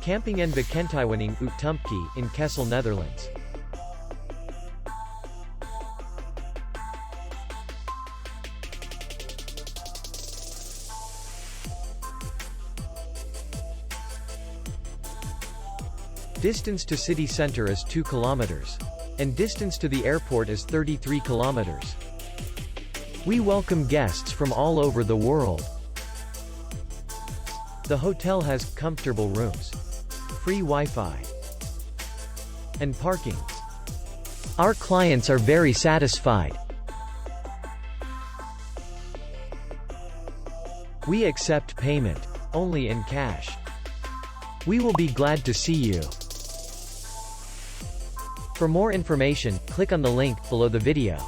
Camping en vakantiewoning Ut Tumpke, in Kessel, Netherlands. Distance to city center is 2 kilometers. And distance to the airport is 33 kilometers. We welcome guests from all over the world. The hotel has comfortable rooms, free Wi-Fi, and parking. Our clients are very satisfied. We accept payment only in cash. We will be glad to see you. For more information, click on the link below the video.